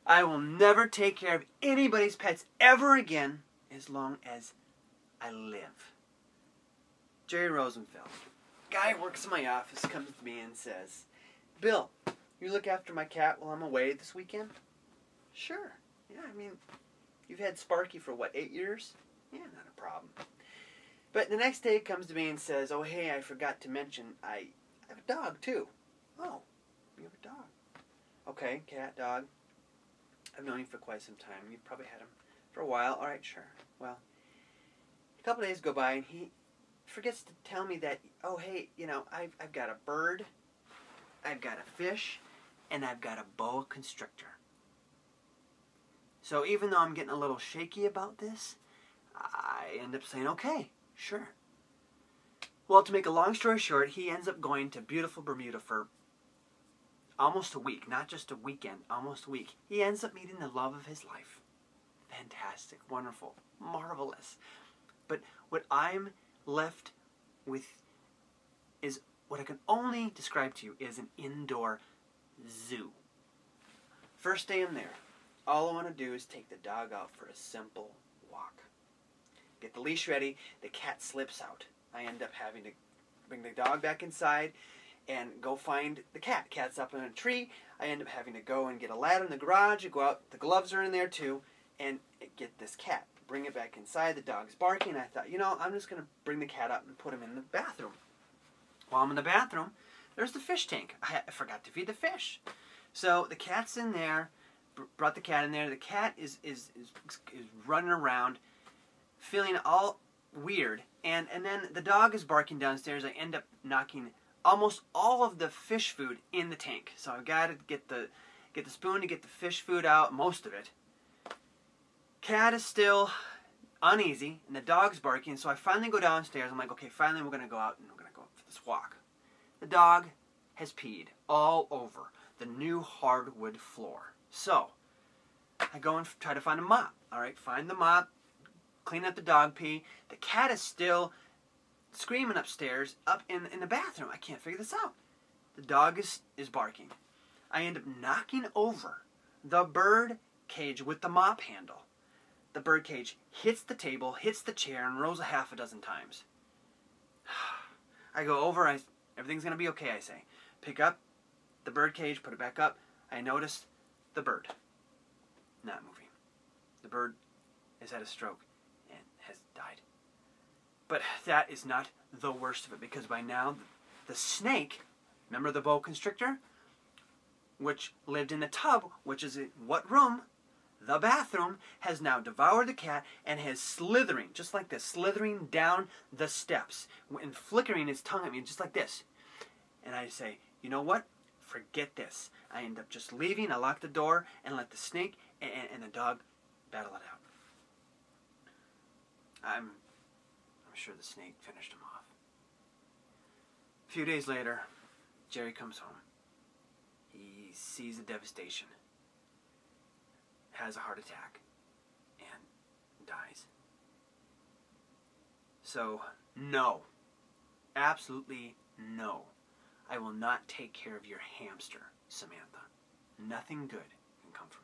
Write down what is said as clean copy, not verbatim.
I will never take care of anybody's pets ever again as long as I live. Jerry Rosenfeld. Guy works in my office, comes to me and says, Bill, you look after my cat while I'm away this weekend? Sure. Yeah, I mean, you've had Sparky for what, 8 years? Yeah, not a problem. But the next day he comes to me and says, oh, hey, I forgot to mention, I have a dog too. Oh, you have a dog. Okay, cat, dog. I've known you for quite some time. You've probably had him for a while. All right, sure. Well, a couple days go by and he forgets to tell me that, oh, hey, you know, I've got a bird, I've got a fish, and I've got a boa constrictor. So even though I'm getting a little shaky about this, I end up saying, okay, sure. Well, to make a long story short, he ends up going to beautiful Bermuda for almost a week. Not just a weekend, almost a week. He ends up meeting the love of his life. Fantastic, wonderful, marvelous. But what I'm left with is what I can only describe to you is an indoor zoo. First day I'm there, all I want to do is take the dog out for a simple walk. Get the leash ready, the cat slips out. I end up having to bring the dog back inside and go find the cat. Cat's up in a tree. I end up having to go and get a ladder in the garage, go out, the gloves are in there too, and get this cat. Bring it back inside, the dog's barking. I thought, you know, I'm just going to bring the cat up and put him in the bathroom. While I'm in the bathroom, there's the fish tank. I forgot to feed the fish. So the cat's in there, brought the cat in there. The cat is running around, feeling all weird. And then the dog is barking downstairs. I end up knocking almost all of the fish food in the tank. So I've got to get the spoon to get the fish food out, most of it. Cat is still uneasy, and the dog's barking, so I finally go downstairs. I'm like, okay, finally we're going to go out and we're going to go for this walk. The dog has peed all over the new hardwood floor. So I go and try to find a mop. All right, find the mop, clean up the dog pee. The cat is still screaming upstairs, up in the bathroom. I can't figure this out. The dog is barking. I end up knocking over the bird cage with the mop handle. The bird cage hits the table, hits the chair, and rolls a half a dozen times. I go over, everything's going to be okay, I say. Pick up the bird cage, put it back up. I notice the bird not moving. The bird has had a stroke and has died. But that is not the worst of it, because by now the snake, remember the boa constrictor, which lived in the tub, which is in what room? The bathroom, has now devoured the cat and is slithering, just like this, slithering down the steps and flickering his tongue at me, just like this. And I say, you know what? Forget this. I end up just leaving. I lock the door and let the snake and the dog battle it out. I'm sure the snake finished him off. A few days later, Jerry comes home. He sees the devastation, has a heart attack, and dies. So, no. Absolutely no. I will not take care of your hamster, Samantha. Nothing good can come from